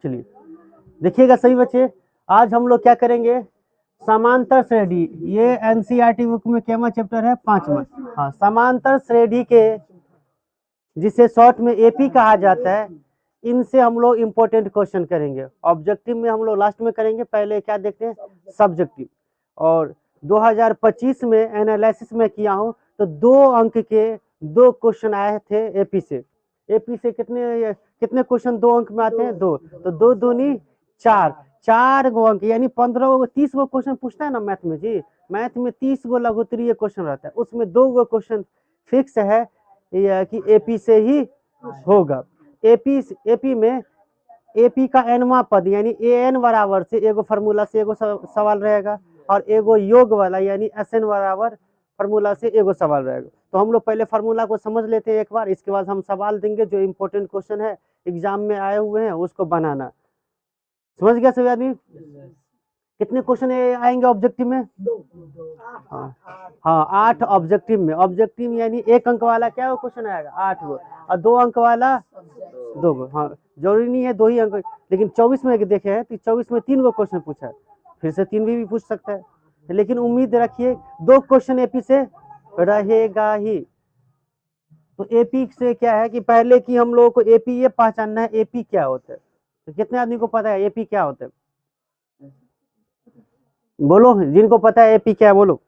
चलिए देखिएगा सभी बच्चे, आज हम लोग क्या करेंगे, समांतर श्रेणी। ये एनसीईआरटी बुक में केमा चैप्टर है, 5वां। हाँ, समांतर श्रेणी के, जिसे शॉर्ट में एपी कहा जाता है, इनसे हम लोग इंपॉर्टेंट क्वेश्चन करेंगे। ऑब्जेक्टिव में हम लोग लास्ट में करेंगे, पहले क्या देखते हैं, सब्जेक्टिव। और 2025 में एनालिसिस में किया हूँ तो 2 अंक के 2 क्वेश्चन आए थे एपी से। एपी से कितने कितने क्वेश्चन 2 अंक में आते हैं, 2। तो 2 दूनी 4, 4 गो अंक यानी 15 गो, 30 गो क्वेश्चन पूछता है ना मैथ में जी। मैथ में 30 गो लघुत्तरीय क्वेश्चन रहता है, उसमें 2 गो क्वेश्चन फिक्स है कि एपी से ही होगा। एपी में एपी का एनवा पद यानी एन बराबर से एगो फार्मूला से एगो सवाल रहेगा, और एगो योग वाला यानी एसएन बराबर फार्मूला से एगो सवाल रहेगा। तो हम लोग पहले फार्मूला को समझ लेते हैं एक बार, इसके बाद हम सवाल देंगे जो इम्पोर्टेंट क्वेश्चन है एग्जाम में आए हुए हैं उसको बनाना। समझ गया सभी आदमी? कितने क्वेश्चन आएंगे ऑब्जेक्टिव में? हाँ 8 ऑब्जेक्टिव में। ऑब्जेक्टिव यानी 1 अंक वाला क्या क्वेश्चन आएगा, 8 गो, और 2 अंक वाला 2 गो। हाँ, जरूरी नहीं है 2 ही अंक, लेकिन 24 में देखे हैं तो 24 में 3 गो क्वेश्चन पूछा है, फिर से 3 भी पूछ सकता है, लेकिन उम्मीद रखिए 2 क्वेश्चन एपी से रहेगा ही। तो एपी से क्या है कि पहले की हम लोगों को एपी ये पहचानना है, एपी क्या होता है। तो कितने आदमी को पता है एपी क्या होता है? बोलो, जिनको पता है एपी क्या है बोलो।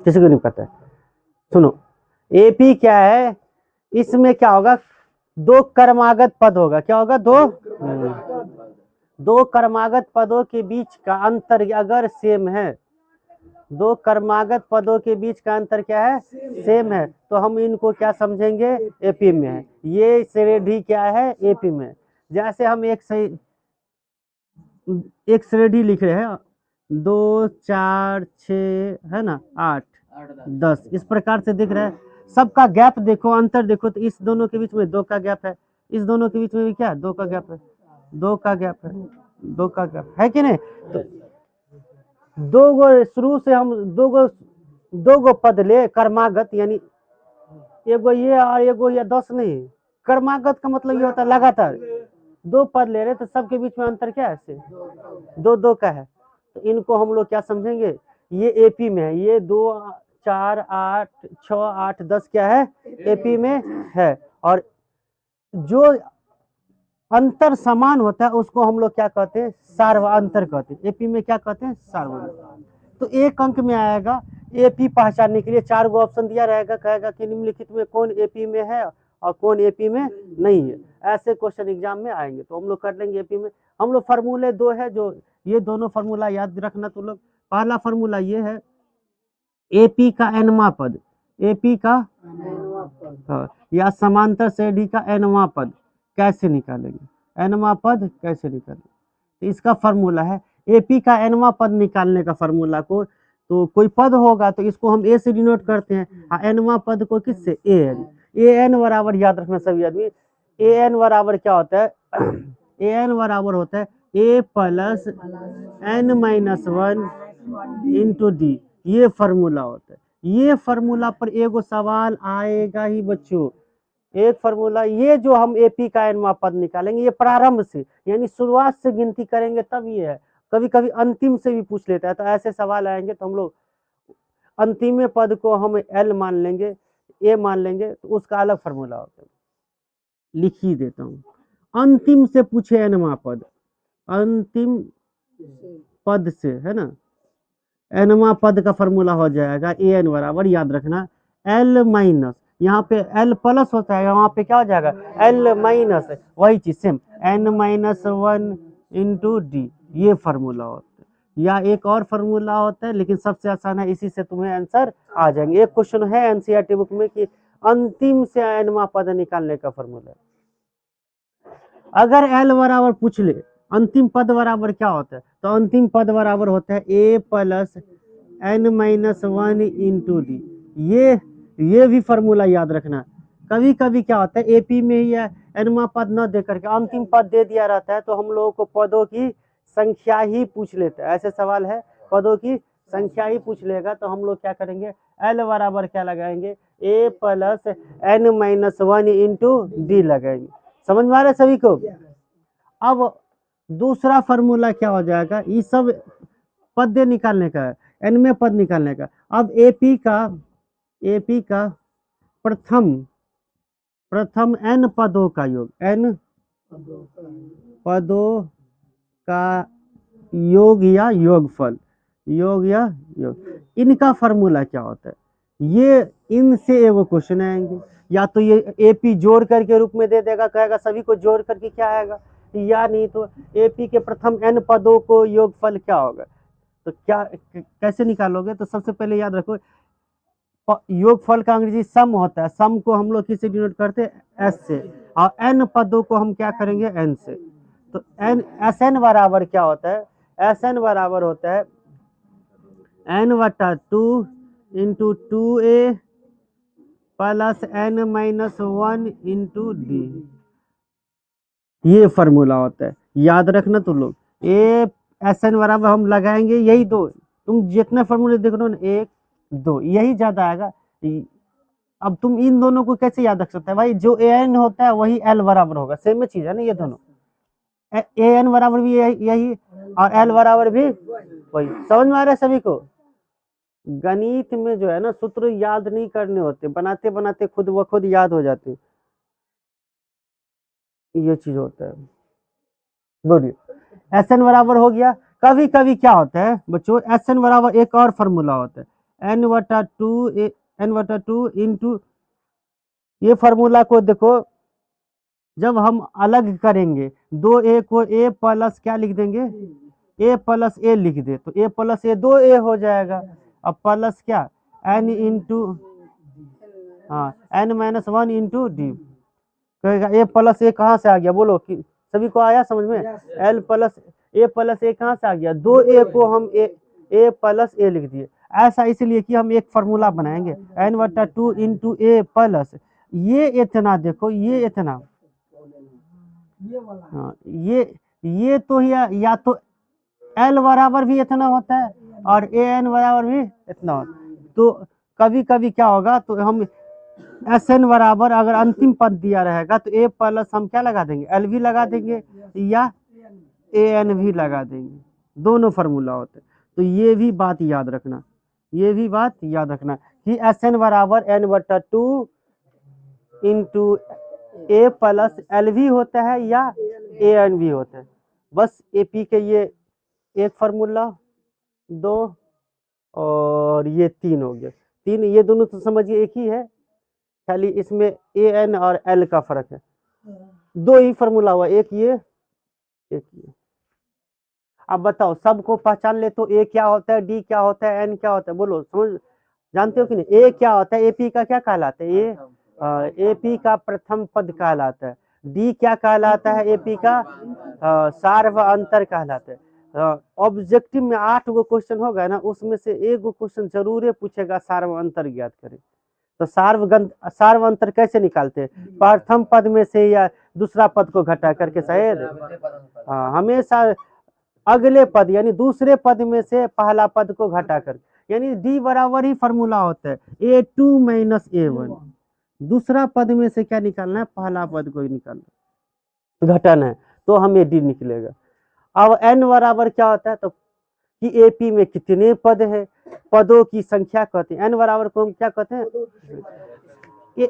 किसी को नहीं पता है? सुनो, एपी क्या है, इसमें क्या होगा, 2 क्रमागत पद होगा। क्या होगा? 2 क्रमागत पदों के बीच का अंतर अगर सेम है, 2 क्रमागत पदों के बीच का अंतर क्या है, सेम है, तो हम इनको क्या समझेंगे, एपी में है। ये श्रेणी क्या है, एपी में। जैसे हम एक श्रेणी लिख रहे हैं, 2 4 6 है ना, 8 10, इस प्रकार से दिख रहा है। सबका गैप देखो, अंतर देखो, तो इस दोनों के बीच में 2 का गैप है, इस दोनों के बीच में भी क्या 2 का गैप है, 2 का गैप है, 2 का गैप है कि नहीं। तो 2 गो शुरू से हम 2 गो पद ले क्रमागत, यानी एगो ये और एगो ये 10 नहीं। क्रमागत का मतलब ये होता है लगातार 2 पद ले रहे तो सबके बीच में अंतर क्या है, 2 का है। तो इनको हम लोग क्या समझेंगे, ये एपी में है। ये 2 4 8 6 8 10 क्या है, एपी में है। और जो अंतर समान होता है उसको हम लोग क्या कहते हैं, सार्वअंतर कहते हैं। एपी में क्या कहते हैं, सार्वअंतर। तो 1 अंक में आएगा, एपी पहचानने के लिए 4 गो ऑप्शन दिया रहेगा, कहेगा कि निम्नलिखित में कौन एपी में है और कौन एपी में नहीं है। ऐसे क्वेश्चन एग्जाम में आएंगे, तो हम लोग कर लेंगे एपी में। हम लोग फार्मूले 2 है, जो ये दोनों फार्मूला याद रखना तुम लोग। पहला फार्मूला ये है, एपी का एनवा पद, एपी का या समांतर श्रेणी का एनवा पद कैसे निकालेंगे, एनवा पद कैसे निकालेंगे। तो इसका फार्मूला है, एपी का एनवा पद निकालने का फार्मूला को, तो कोई पद होगा तो इसको हम ए से डिनोट करते हैं, एनवा पद को किससे, ए एन। ए एन बराबर याद रखना सभी आदमी, ए एन बराबर क्या होता है, ए एन बराबर होता है A plus N minus 1 into D. ये फार्मूला होता है। ये फार्मूला पर एगो सवाल आएगा ही बच्चों, एक फार्मूला। ये जो हम एपी का एनवा पद निकालेंगे, ये प्रारंभ से यानी शुरुआत से गिनती करेंगे तब ये है। कभी कभी अंतिम से भी पूछ लेता है, तो ऐसे सवाल आएंगे तो हम लोग अंतिम पद को हम एल मान लेंगे, ए मान लेंगे, तो उसका अलग फार्मूला होता है। लिख ही देता हूँ, अंतिम से पूछे एनवा पद, अंतिम पद से है ना, एनवा पद का फार्मूला हो जाएगा ए एन बराबर, याद रखना, एल माइनस, यहाँ पे एल प्लस होता है, यहाँ पे क्या हो जाएगा, एल माइनस, वही चीज same, N minus 1 into D. ये फार्मूला होता है। या एक और फार्मूला होता है, लेकिन सबसे आसान है, इसी से तुम्हें आंसर आ जाएंगे। एक क्वेश्चन है एनसीईआरटी बुक में कि अंतिम से एनवा पद निकालने का फार्मूला। अगर एल बराबर पूछ ले अंतिम पद बराबर क्या होता है, तो अंतिम पद बराबर होता है A plus N minus 1 into D. ये भी फार्मूला याद रखना। कभी कभी क्या होता है, एपी में ही एनवा पद न दे करके अंतिम पद दे दिया रहता है, तो हम लोगों को पदों की संख्या ही पूछ लेता है। ऐसे सवाल है, पदों की संख्या ही पूछ लेगा, तो हम लोग क्या करेंगे, एल बराबर क्या लगाएंगे, A plus N minus one into D लगाएंगे। समझ में आ रहा है सभी को? अब दूसरा फॉर्मूला क्या हो जाएगा, ये सब पद निकालने का है, एन में पद निकालने का। अब एपी का प्रथम एन पदों का योग, एन पदों का योग या योगफल, योग या योग, इनका फॉर्मूला क्या होता है? ये इनसे एगो क्वेश्चन आएंगे, या तो ये एपी जोड़ करके रूप में दे देगा, कहेगा सभी को जोड़ करके क्या आएगा, या नहीं तो एपी के प्रथम एन पदों को योगफल क्या होगा। तो क्या कैसे निकालोगे? तो सबसे पहले याद रखो योगफल का अंग्रेजी सम होता है, सम को हम लोग किससे डिनोट करते हैं? एस से, और एन पदों को हम क्या करेंगे? एन से। तो एन एस एन बराबर क्या होता है? एस एन बराबर होता है एन बटा 2 into 2a plus N minus 1 into D. ये फॉर्मूला होता है, याद रखना तुम लोग। ए एस एन बराबर हम लगाएंगे यही दो, तुम जितने फॉर्मूले देख रहे हो ना, 1 2 यही ज्यादा आएगा। अब तुम इन दोनों को कैसे याद रख सकते हैं भाई? जो ए एन होता है वही एल बराबर होगा, सेम चीज है ना ये दोनों। ए एन बराबर भी यही और एल बराबर भी वही। समझ में आ रहा है सभी को? गणित में जो है ना सूत्र याद नहीं करने होते, बनाते बनाते खुद व खुद याद हो जाते, ये चीज होता है। बोलिए एस एन बराबर हो गया। कभी कभी क्या होता है बच्चों, एस एन बराबर एक और फॉर्मूला होता है एन बटा 2 इंटू, ये फॉर्मूला को देखो जब हम अलग करेंगे, दो ए को ए प्लस क्या लिख देंगे? ए प्लस ए लिख दे, तो ए प्लस ए 2a हो जाएगा। अब प्लस क्या? एन इंटू, हाँ एन माइनस 1 इंटू डी। कहेगा ए प्लस ए कहाँ से आ गया? बोलो कि सभी को आया समझ में? एल प्लस ए कहाँ से आ गया? 2a को हम ए प्लस ए लिख दिए। ऐसा इसलिए कि हम एक फॉर्मूला बनाएंगे एन बटा 2 इंटू ए प्लस, ये इतना देखो, ये इतना, हाँ ये तो या तो एल बराबर भी इतना होता है और ए एन बराबर भी इतना होता है। तो कभी कभी क्या होगा, तो हम एस एन बराबर अगर अंतिम पद दिया रहेगा तो ए प्लस हम क्या लगा देंगे? एल भी लगा देंगे या ए एन भी लगा देंगे, दोनों फार्मूला होते हैं। तो ये भी बात याद रखना, ये भी बात याद रखना कि एस एन बराबर एन बटा 2 इंटू ए प्लस एल भी होता है या ए एन भी होता है। बस एपी के ये एक फार्मूला, 2 और ये 3 हो गया। 3 ये दोनों तो समझिए एक ही है, खाली इसमें ए एन और एल का फर्क है। 2 ही फार्मूला हुआ, एक ये एक ये। अब बताओ सबको पहचान ले तो ए क्या होता है, डी क्या होता है, एन क्या होता है? बोलो समझ जानते हो कि नहीं? ए क्या होता है? एपी का क्या कहलाता है? ये एपी का प्रथम पद कहलाता है। डी क्या कहलाता है? एपी का सार्व अंतर कहलाता है। ऑब्जेक्टिव में 8 गो क्वेश्चन होगा ना, उसमें से एक गो क्वेश्चन जरूर पूछेगा सार्व अंतर ज्ञात करें। तो सार्व अंतर कैसे निकालते हैं? प्रथम पद में से या दूसरा पद को घटा करके, शायद हमेशा अगले पद यानी दूसरे पद में से पहला पद को घटा कर, यानी डी बराबर ही फॉर्मूला होता है A2 माइनस A1। दूसरा पद में से क्या निकालना है? पहला पद को ही निकालना, घटाना है, तो हमें डी निकलेगा। अब एन बराबर क्या होता है? तो कि एपी में कितने पद है, पदों की संख्या कहते हैं। एन बराबर को हम क्या कहते हैं? ए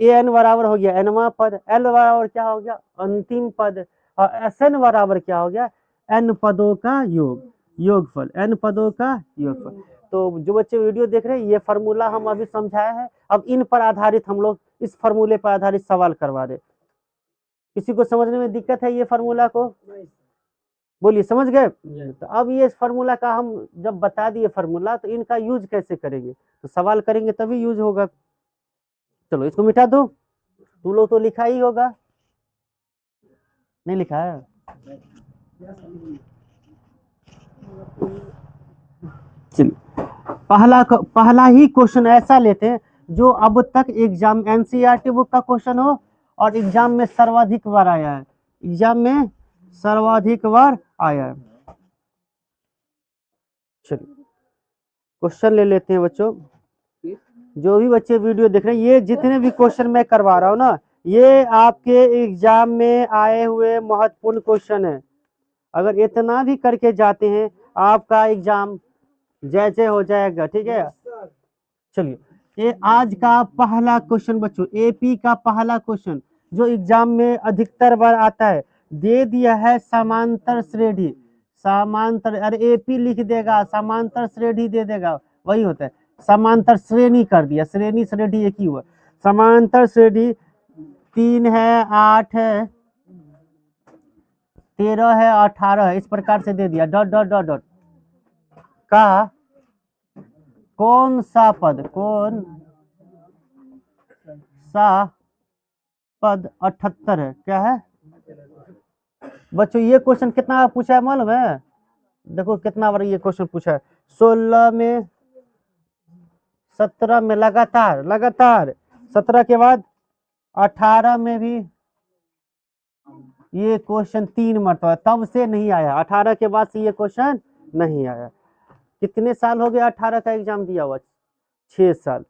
एन बराबर हो गया एनवा पद, एल बराबर क्या हो गया? अंतिम पद, और एस एन बराबर क्या हो गया? एन पदों का योग, योगफल, एन पदों का योगफल। तो जो बच्चे वीडियो देख रहे हैं, ये फार्मूला हम अभी समझाया है, अब इन पर आधारित हम लोग इस फार्मूले पर आधारित सवाल करवा रहे। किसी को समझने में दिक्कत है ये फार्मूला को? बोलिए समझ गए? तो अब ये फार्मूला का हम जब बता दिए फार्मूला, तो इनका यूज कैसे करेंगे? तो सवाल करेंगे तभी यूज होगा। चलो इसको मिटा दो, तुम लोग तो लिखा ही होगा, नहीं लिखा है? चलिए पहला ही क्वेश्चन ऐसा लेते हैं जो अब तक एग्जाम एनसीईआरटी बुक का क्वेश्चन हो और एग्जाम में सर्वाधिक बार आया है, एग्जाम में सर्वाधिक बार आया है। चलिए क्वेश्चन ले लेते हैं बच्चों। जो भी बच्चे वीडियो देख रहे हैं, ये जितने भी क्वेश्चन मैं करवा रहा हूँ ना, ये आपके एग्जाम में आए हुए महत्वपूर्ण क्वेश्चन है। अगर इतना भी करके जाते हैं, आपका एग्जाम जैसे हो जाएगा। ठीक है, चलिए, ये आज का पहला क्वेश्चन बच्चों, एपी का पहला क्वेश्चन जो एग्जाम में अधिकतर बार आता है, दे दिया है समांतर श्रेणी। समांतर, अरे एपी लिख देगा, समांतर श्रेणी दे देगा, वही होता है। समांतर श्रेणी कर दिया, श्रेणी श्रेणी एक ही हुआ। समांतर श्रेणी 3 है, 8 है, 13 है, 18 है, इस प्रकार से दे दिया। डॉट डॉट डॉट डॉट का कौन सा पद, कौन सा पद 78 है, क्या है बच्चों? ये क्वेश्चन कितना बार पूछा है मालूम है? देखो कितना बार ये क्वेश्चन पूछा है, 16 में, 17 में, लगातार लगातार, 17 के बाद 18 में भी ये क्वेश्चन 3 मरतबा, तब से नहीं आया। 18 के बाद से ये क्वेश्चन नहीं आया। कितने साल हो गए 18 का एग्जाम दिया हुआ? 6 साल।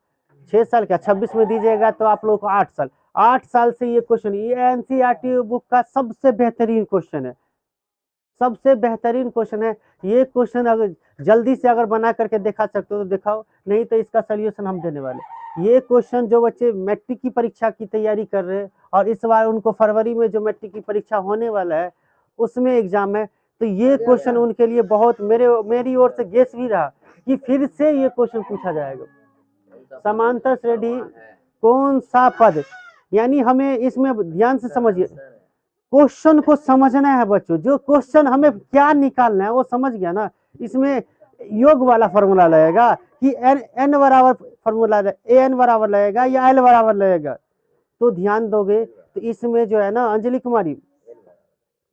6 साल क्या, 26 में दीजिएगा तो आप लोग को 8 साल। 8 साल से ये क्वेश्चन, ये एनसीईआरटी बुक का सबसे बेहतरीन क्वेश्चन है, सबसे बेहतरीन क्वेश्चन है। ये क्वेश्चन अगर जल्दी से अगर बना करके दिखा सकते हो तो दिखाओ, नहीं तो इसका सोल्यूशन हम देने वाले। ये क्वेश्चन जो बच्चे मैट्रिक की परीक्षा की तैयारी कर रहे हैं और इस बार उनको फरवरी में जो मैट्रिक की परीक्षा होने वाला है उसमें एग्जाम है, तो ये क्वेश्चन उनके लिए बहुत, मेरी ओर से गेस भी रहा कि फिर से ये क्वेश्चन पूछा जाएगा। समांतर श्रेणी कौन सा पद, यानी हमें इसमें ध्यान से समझिए, क्वेश्चन को समझना है बच्चों। जो क्वेश्चन हमें क्या निकालना है वो समझ गया ना। इसमें योग वाला फॉर्मूला लगेगा कि एन बराबर फॉर्मूला, ए एन बराबर लगेगा या एल बराबर लगेगा, तो ध्यान दोगे तो इसमें जो है ना अंजलि कुमारी,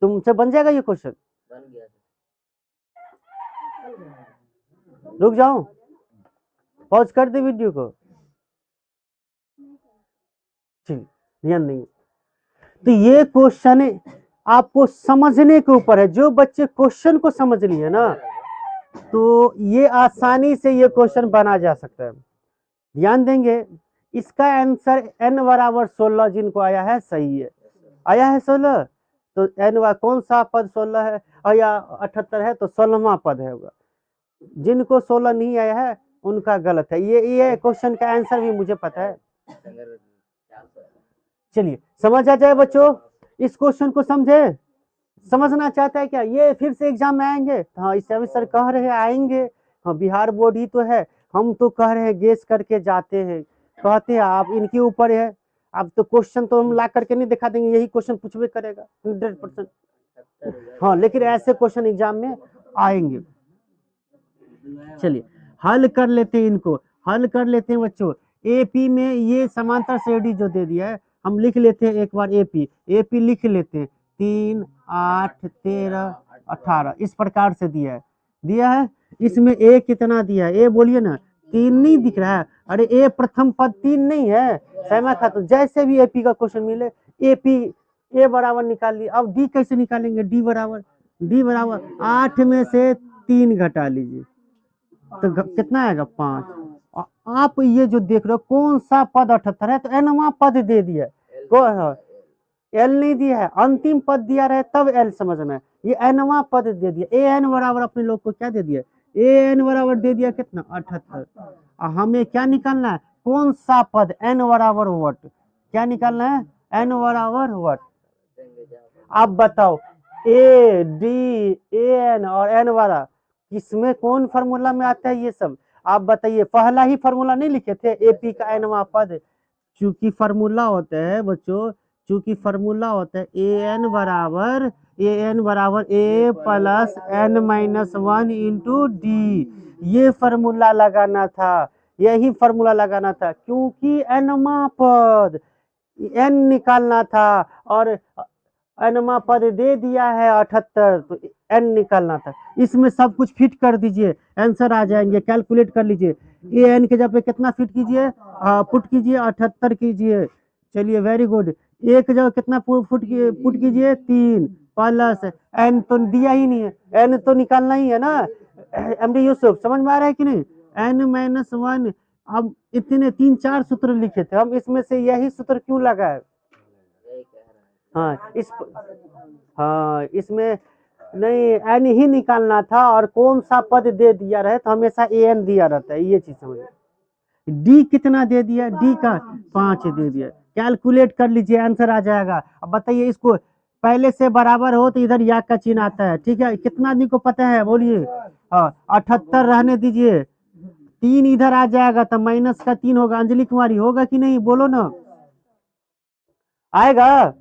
तुमसे बन जाएगा ये क्वेश्चन। रुक जाओ, पॉज कर दे वीडियो को, ध्यान देंगे। तो ये क्वेश्चन आपको समझने के ऊपर है। जो बच्चे क्वेश्चन को समझ लिए ना, तो ये आसानी से ये क्वेश्चन बना जा सकता है। ध्यान देंगे, इसका आंसर n बराबर 16 जिनको आया है सही है, आया है 16, तो n कौन सा पद 16 है और या 78 है, तो 16वां पद है होगा। जिनको 16 नहीं आया है उनका गलत है। ये क्वेश्चन का आंसर भी मुझे पता है। चलिए समझ आ जाए बच्चों, इस क्वेश्चन को समझे? समझना चाहता है क्या ये फिर से एग्जाम में आएंगे? हाँ, इस सर कह रहे हैं आएंगे। हाँ, बिहार बोर्ड ही तो है, हम तो कह रहे हैं गेस करके जाते हैं, कहते हैं आप इनके ऊपर है। अब तो क्वेश्चन तो हम ला करके नहीं दिखा देंगे, यही क्वेश्चन पूछबे करेगा 100%। हाँ, लेकिन ऐसे क्वेश्चन एग्जाम में आएंगे। चलिए हल कर लेते हैं, इनको हल कर लेते हैं बच्चों। एपी में ये समांतर श्रेणी जो दे दिया है, हम लिख लेते हैं एक बार। एपी लिख लेते हैं, 3, 8, 13, 18 इस प्रकार से दिया है। इसमें ए कितना दिया है? ए बोलिए ना, 3 नहीं दिख रहा है? अरे ए प्रथम पद 3 नहीं है सैमा खातून? जैसे भी एपी का क्वेश्चन मिले, एपी ए बराबर निकाल लिया। अब डी कैसे निकालेंगे? डी बराबर 8 में से 3 घटा लीजिए, तो कितना आएगा? 5। आप ये जो देख रहे हो कौन सा पद 78 है, तो एनवा पद दे दिया, एल नहीं दिया है, अंतिम पद दिया रहे तब एल समझना है। ये एनवा पद दे दिया, ए एन बराबर अपने लोग को क्या दे दिया? ए एन बराबर दे दिया कितना? 78। हमें क्या निकालना है? कौन सा पद, एन बराबर वट, क्या निकालना है? एन बराबर वट। आप बताओ, ए डी ए एन और एन बराबर किसमें कौन फार्मूला में आता है ये सब? आप बताइए, पहला ही फार्मूला नहीं लिखे थे एपी का एनवा पद? चूंकि फार्मूला होता है बच्चों, चूंकि फार्मूला होता है ए एन बराबर A plus N minus 1 into D, ये फार्मूला लगाना था, यही फार्मूला लगाना था, क्योंकि एनवा पद एन निकालना था और एनमा पद दे दिया है 78, तो एन निकालना था। इसमें सब कुछ फिट कर दीजिए, आंसर आ जाएंगे। कैलकुलेट कर लीजिए, ए एन के जगह पे कितना फिट कीजिए, पुट कीजिए, 78 कीजिए। चलिए वेरी गुड। ए के जगह कितना पुट कीजिए? 3 प्लस एन तो दिया ही नहीं है, एन तो निकालना ही है ना। एमडी यूसुफ समझ में आ रहा है कि नहीं? एन माइनस 1 अब इतने 3-4 सूत्र लिखे थे हम, इसमें से यही सूत्र क्यों लगाए? हाँ हाँ इसमें नहीं एन ही निकालना था, और कौन सा पद दे दिया रहे तो हमेशा एन दिया रहता है, ये चीज समझिए। डी कितना दे दिया? डी का 5 दे दिया। कैलकुलेट कर लीजिए, आंसर आ जाएगा। अब बताइए, इसको पहले से बराबर हो तो इधर याक का चिन्ह आता है, ठीक है। कितना आदमी को पता है बोलिए? हाँ 78 रहने दीजिए, 3 इधर आ जाएगा तो माइनस का 3 होगा। अंजलि कुमारी होगा कि नहीं, बोलो ना, आएगा?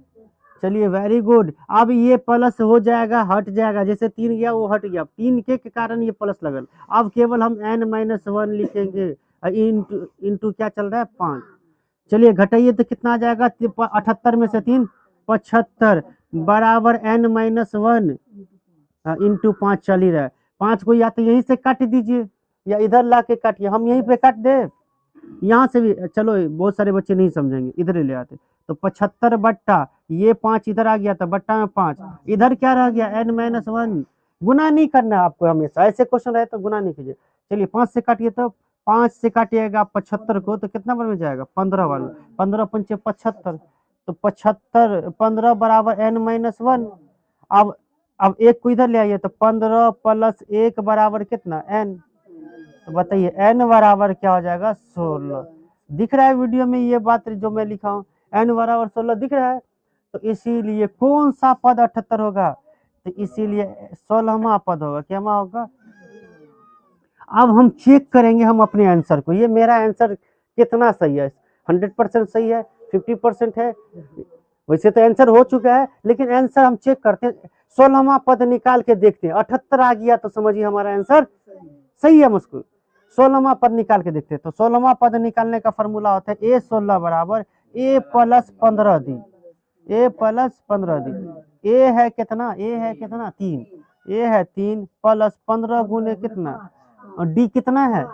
चलिए वेरी गुड। अब ये प्लस हो जाएगा, हट जाएगा, जैसे 3 गया वो हट गया, 3 के कारण ये प्लस लगल। अब केवल हम n-1 लिखेंगे, इंटू क्या चल रहा है 5। चलिए घटाइए तो कितना आ जाएगा? 78 में से 3 75 बराबर n-1 इंटू 5 चल ही रहा है। 5 को या तो यहीं से काट दीजिए या इधर ला के काटिए, हम यहीं पे काट दे, यहाँ से भी। चलो बहुत सारे बच्चे नहीं समझेंगे, इधर ही ले आते। तो 75 बट्टा ये 5 इधर आ गया, तो बट्टा में 5, इधर क्या रह गया? n-1। गुना नहीं करना है आपको, हमेशा ऐसे क्वेश्चन रहे तो गुना नहीं कीजिए। चलिए 5 से काटिए, तो 5 से काटिएगा 75 को तो कितना बन में जाएगा? 15 वाला, 15 पंचे 75, तो 75 15 बराबर n-1। अब एक को इधर ले आइए, तो 15 प्लस 1 बराबर कितना? n। तो बताइए n बराबर क्या हो जाएगा? 16। दिख रहा है वीडियो में ये बात जो मैं लिखा हूँ? n बराबर 16 दिख रहा है। तो इसीलिए कौन सा पद 78 होगा? तो इसीलिए 16वां पद होगा। क्या होगा? अब हम चेक करेंगे हम अपने आंसर को, ये मेरा आंसर कितना सही है? 100% सही है, 50% है? वैसे तो आंसर हो चुका है, लेकिन आंसर हम चेक करते हैं। 16वां पद निकाल के देखते हैं, 78 आ गया तो समझिए हमारा आंसर सही है। मुझको 16वां पद निकाल के देखते हैं। तो 16वां पद निकालने का फॉर्मूला होता है A16 बराबर A plus 15 the, A plus 15 the. A है कितना? A है कितना? 3। A है 3 प्लस 15 गुने कितना? और D कितना है?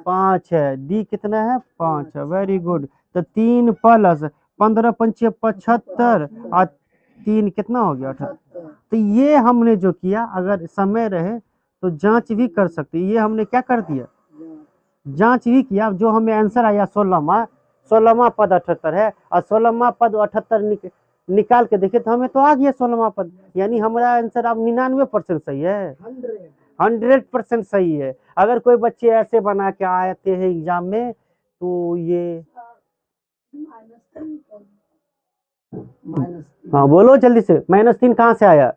5 है। D कितना है? 5 है। Very good. तो 3 प्लस 15 पंचे 75 और 3 कितना हो गया? 78। तो ये हमने जो किया, अगर समय रहे तो जांच भी कर सकते। ये हमने क्या कर दिया? जांच भी किया। जो हमें आंसर आया 16वां पद 78 है, और 16वां पद 78 निकाल के देखे तो हमें तो आ गया 16वां पद। यानी हमारा आंसर अब 99% सही है, 100% सही है। अगर कोई बच्चे ऐसे बना के आते हैं एग्जाम में तो ये हाँ बोलो जल्दी से, -3 कहाँ से आया?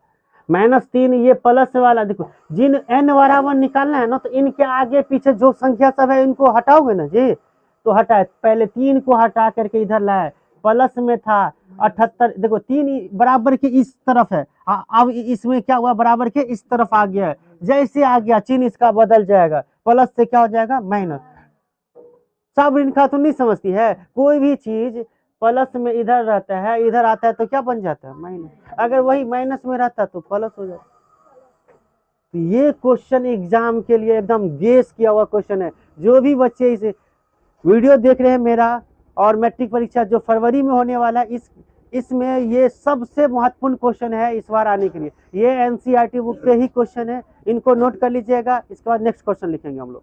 -3 ये प्लस वाला, देखो जिन n बराबर निकालना है ना, तो इनके आगे पीछे जो संख्या सब है इनको हटाओगे ना जी, तो हटाए। पहले 3 को हटा करके इधर लाए, प्लस में था 78। देखो 3 बराबर के इस तरफ है, अब इसमें क्या हुआ? बराबर के इस तरफ आ गया है। जैसे आ गया चिन्ह इसका बदल जाएगा, प्लस से क्या हो जाएगा? माइनस। सब इनका तो नहीं समझती है, कोई भी चीज प्लस में इधर रहता है, इधर आता है तो क्या बन जाता है? माइनस। अगर वही माइनस में रहता है तो प्लस हो जाता है। तो ये क्वेश्चन एग्जाम के लिए एकदम गेस किया हुआ क्वेश्चन है। जो भी बच्चे इसे वीडियो देख रहे हैं मेरा, और मैट्रिक परीक्षा जो फरवरी में होने वाला है, इसमें ये सबसे महत्वपूर्ण क्वेश्चन है इस बार आने के लिए। ये एनसीईआरटी बुक से ही क्वेश्चन है, इनको नोट कर लीजिएगा। इसके बाद नेक्स्ट क्वेश्चन लिखेंगे हम लोग।